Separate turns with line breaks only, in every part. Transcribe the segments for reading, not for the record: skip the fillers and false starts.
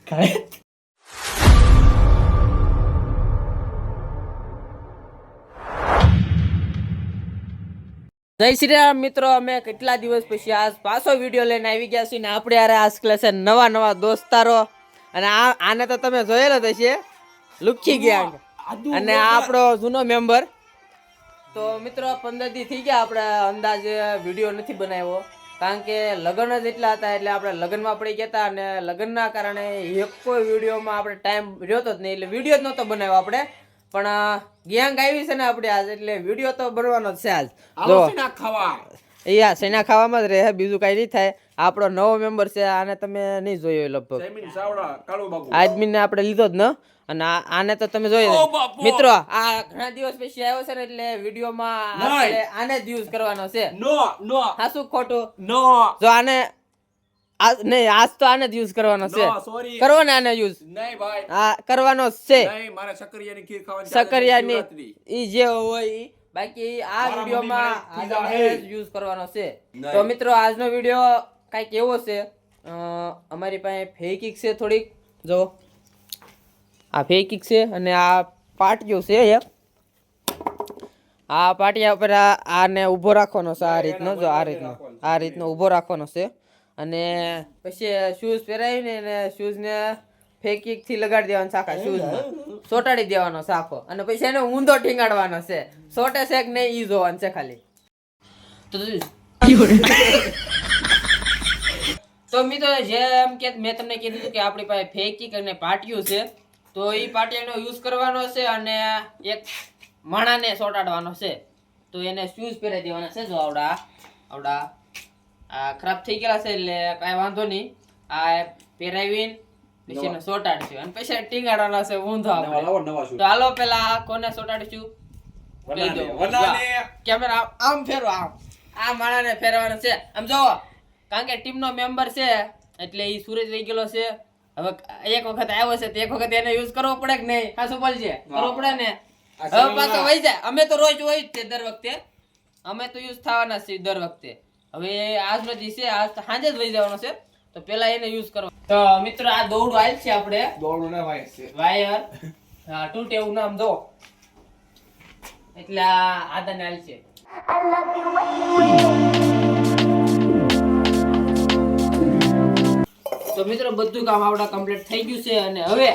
જય શ્રી રામ મિત્રો, અમે કેટલા દિવસ પછી આજ પાછો વિડીયો લઈને આવી ગયા છીએ ને આપણે યાર આજ ક્લાસે નવા દોસ્તારો અને આને તો તમે જોયેલો જ હશે, લુખી ગયા અને આ આપણો જૂનો મેમ્બર. તો મિત્રો 15 દી થઈ ગયા આપણે અંદાજે વિડીયો નથી બનાવ્યો, કારણ કે લગ્ન જ એટલા હતા એટલે આપણે લગ્નમાં પડી ગયા હતા અને લગ્નના કારણે એક કોઈ વિડીયોમાં આપણે ટાઈમ રહ્યો તો જ નહીં, એટલે વિડીયો જ નહોતો બનાવ્યો આપણે. પણ ગેંગ આવી છે ને આપણે આજ, એટલે વિડીયો તો બનવાનો જ છે આજ. જો સેના ખાવામાં જ રહે, બીજું કઈ નહીં થાય. આપણો નવો મેમ્બર છે, આને તમે નહીં જોયો લગભગ, આદમીને આપણે લીધો જ ન, અને આને તો તમે જોયો મિત્રો. આ ઘણા દિવસ પછી આવ્યો છે ને એટલે વિડીયોમાં આને જ યુઝ કરવાનો છે. હા શું ખોટું? જો આને નહીં, આજ તો આને જ યુઝ કરવાનો છે. કરો ને આને યુઝ. હા કરવાનો છે, સકરિયાની ઈ જે હોય ઈ. બાકી આ વિડીયોમાં યુઝ કરવાનો છે. તો મિત્રો આજનો વિડીયો કઈક એવો છે, અમારી પાસે ફેકિક છે થોડીક, જો આ ફેકિક છે અને આ પાટિયો છે એક. આ પાટિયા ઉપર આને ઊભો રાખવાનો છે આ રીતનો, જો આ રીતનો ઊભો રાખવાનો છે. અને પછી શૂઝ પહેરાવીને એને શૂઝને ફેકિક થી લગાડી દેવાનો સાખા શૂઝમાં, ચોટાડી દેવાનો સાખો, અને પછી એને ઊંધો ટીંગાડવાનો છે. સોટે શેક નહીં ઈ જોવાનું છે ખાલી. તો મિત્રો જેમ કે મેં તમને કીધું કે આપણી પાસે ફેકિક અને પાટિયું છે, તો એ પાટિયાનો યુઝ કરવાનો છે અને એક માણાને ચોટાડવાનો છે. તો એને શૂઝ પહેરાવી દેવાના છે. જો આવડા આ ખરાબ થઈ ગયેલા છે એટલે કાંઈ વાંધો નહીં, આ પહેરાવીને પછી એને ચોટાડશું અને પછી ટીંગાડવાના છે ઊંધો. તો હાલો પેલા કોને ચોટાડીશું? કેમેરા આમ ફેરવો, આ માણાને ફેરવાનો છે આમ જોવો, કારણ કે ટીમનો મેમ્બર છે એટલે એ સુરજ રહી ગયેલો છે. હવે એક વખત આવ્યો છે તો એક વખત એને યુઝ કરવો પડે કે નહીં? હા શું બોલશે? કરવો પડે ને. હવે પાછો વહી જાય. અમે તો રોજ હોય જ છે, દર વખતે અમે તો યુઝ થવાના છે દર વખતે. હવે આજનો દી છે, આજ તો સાંજે જ વહી જવાનો છે, તો પેલા એને યુઝ કરો. તો મિત્રો આ દોરડું આવેલ છે, આપણે દોરડું ને વાયર છે, વાયર હા તૂટે એવું નામ દો એટલે આદાને આલ છે. તો મિત્રો બધું કામ આપડા કમ્પ્લીટ થઈ ગયું છે અને હવે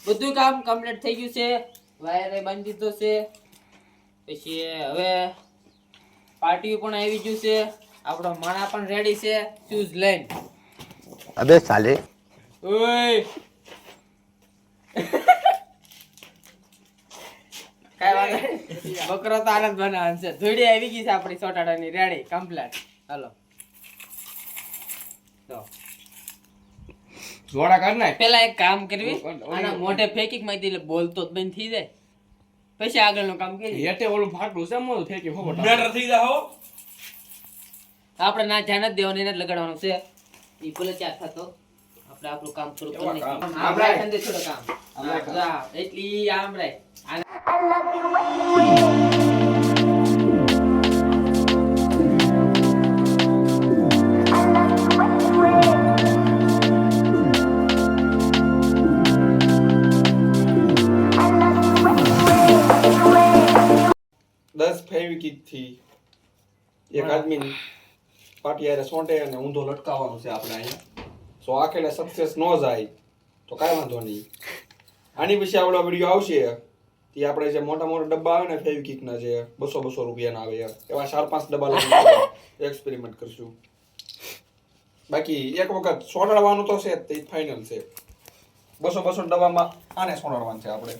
બધું કામ કમ્પ્લીટ થઈ ગયું છે. વાયરે બાંધી દીધો છે, પછી હવે પાર્ટી પણ આવી ગયું છે, આપણો માણા પણ રેડી છે શૂઝ લઈને.
અબે સાલે
ઓય કાઈ વાત બકરો તો આનંદ બનાવવાનો છે. ધોડી આવી ગઈ છે આપણી સોટાડાની રેડી કમ્પ્લીટ. હાલો તો જોડા કર નાખ. પેલા એક કામ કરવી, આના મોઢે ફેકિક માંથી એટલે બોલતો જ બંધ થઈ જાય, પછી આગળનું કામ કરી.
હેટે ઓલું ફાટલું છે મોઢું ફેકી ફોટો બેટર થઈ જાવ.
આપણે ના ધ્યાન જ દેવાનું, એને જ લગાડવાનું છે. ઈ ભલે ચાર થતો આપણે આપણું કામ થોડું કરી નાખીએ. આપણે ઠંડે થોડું કામ હા એટલી આમ રે.
ફેવિકિક થી એક આદમી પાટિયારે સોંટે અને ઊંધો લટકાવવાનો છે આપણે અહીંયા. સો આખેલે સક્સેસ ન જાય તો કાંઈ વાંધો નહીં. આની પછી આપણો વિડીયો આવશે તે આપણે જે મોટા મોટા ડબ્બા આવે ને ફેવિકિકના, જે 200 રૂપિયાના આવે એવા 4-5 ડબ્બા લઈને એક્સપેરિમેન્ટ કરશું. બાકી એક વખત સોંટાડવાનું તો છે તે ફાઇનલ છે. 200 ડબ્બામાં આને સોંટાડવાનું છે આપણે.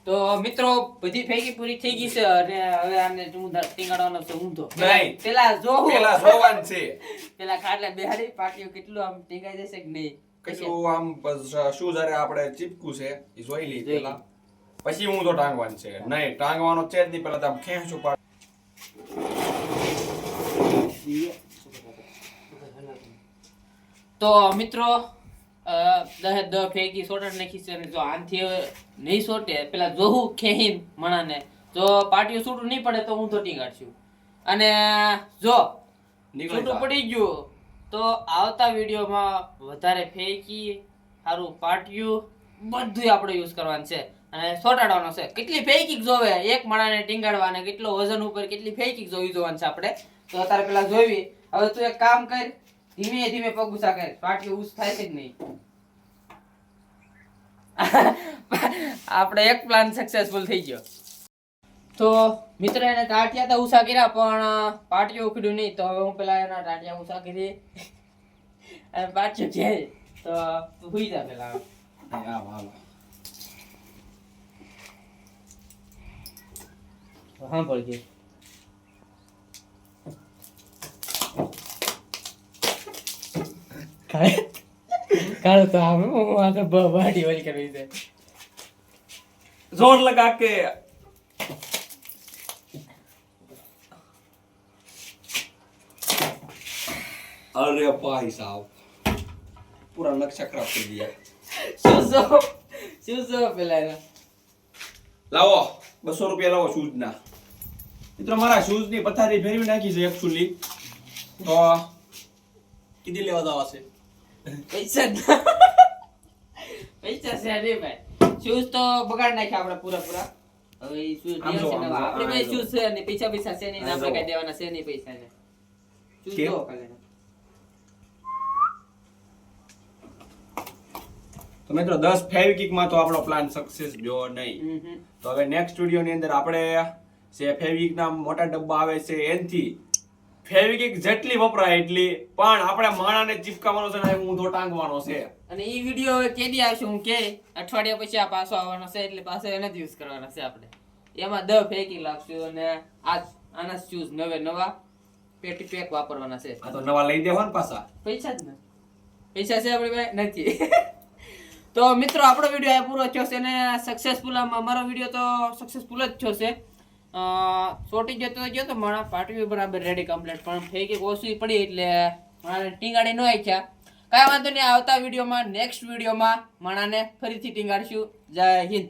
તો મિત્રો બધી ફેંકી પૂરી થઈ ગઈ છે અને હવે આને ટીંગાડવાનો છે ઊંધો. પેલા
જોવાનું છે,
પેલા ખાટલે બેહાડી પાટીઓ કેટલું આમ ટીંગાઈ જશે કે નહીં,
કશું આમ શું જયારે આપણે ચીપકું છે એ જોઈ લઈ પેલા, પછી ઊંધો ટાંગવાનું છે. નહીં ટાંગવાનો છે જ નહીં, પેલા તો આમ ખેંચું પાડ.
તો મિત્રો 10 ફેંકી સોટાડ નાખી છે અને જો આનથી હવે નહીં સોટે પેલા જોહું ખેહીન મણાને જો પાટિયું છૂટું નહીં પડે તો હું તો ટીંગાડશું અને જો છૂટું પડી ગયું તો આવતા વિડીયોમાં વધારે ફેંકી સારું પાટિયું બધું આપણે યુઝ કરવાનું છે અને સોટાડવાનો છે કેટલી ફેંકી જોવે એક મણાને ટીંગાડવા અને કેટલો વજન ઉપર કેટલી ફેંકી જોવાનું છે આપણે તો અત્યારે પેલા જોઈવી હવે તું એક કામ કર ધીમે ધીમે પગ ઉછા કર પાટિયું ઉસ થાય છે જ નહીં આપણે એક પ્લાન સક્સેસફુલ થઈ ગયો તો મિત્ર એને ટાટિયા તો ઉષા કર્યા પણ પાટિયું ઉખડ્યું નહીં તો હવે હું પેલા એના ટાટિયા ઉષા કરી અને પાટિયું છે તો તું હુઈ જા પેલા હા બોલ કે કાળો તો આમ હું આ તો બાડી ઓલી કરવી છે
जोर लगा के अरे भाई साहब पूरा नक्शा खराब कर दिया
શું પેલા એના
लावो 200 रुपया लावो शूज ना મિત્રો મારા શૂઝ ની પથારી ફેરવી નાખી છે એક્ચ્યુઅલી તો કીધી લેવા દાવા છે
પૈસા છે અરે ભાઈ શૂઝ તો બગાડ નાખ્યા આપણે પૂરા હવે ઈ શૂઝ
આમ જો,
આપણે
આમ
ભાઈ
જો.
શૂઝ છે ને પૈસા છે નહીં આપણે કઈ દેવાના છે નહીં પૈસા ને શૂઝ
કેમ?
તો કાલે
તો મિત્રો 10 ફેવિકિક માં તો આપણો પ્લાન સક્સેસ ગયો નહીં તો હવે નેક્સ્ટ વિડિયો ની અંદર આપણે જે ફેવિકિક ના મોટા ડબ્બા આવે છે એનથી ફેવિકિક જેટલી વપરાય એટલી પણ આપણે માણાને ચીપકાવવાનો છે ને ઊંધો ટાંગવાનો છે
અને ઈ વિડિયો હવે કેદી આવશે હું કે અઠવાડિયા પછી આ પાછો આવવાનો છે એટલે પાછો એને જ યુઝ કરવાનો છે આપણે એમાં 10 ફેંકી લાગશું અને આના શૂઝ નવા પેટી પેક વાપરવાના છે
આ તો નવા લઈ દેવા ને પાછા
પૈસા જ ને પૈસા છે આપણી પાસે નથી તો મિત્રો આપણો વિડીયો આ પૂરો થયો છે અને સક્સેસફુલ અમારો વિડીયો તો સક્સેસફુલ જ થયો છે સોટી જતો ગયો તો મારા પાટવી બરાબર રેડી કમ્પ્લીટ પણ ફેંકી ઓછી પડી એટલે મારે ટીંગાડી ન આખ્યા કાંઈ વાંધો નહીં આવતા વિડીયોમાં નેક્સ્ટ વિડીયોમાં માણાને ફરીથી ટીંગાડશું જય હિન્દ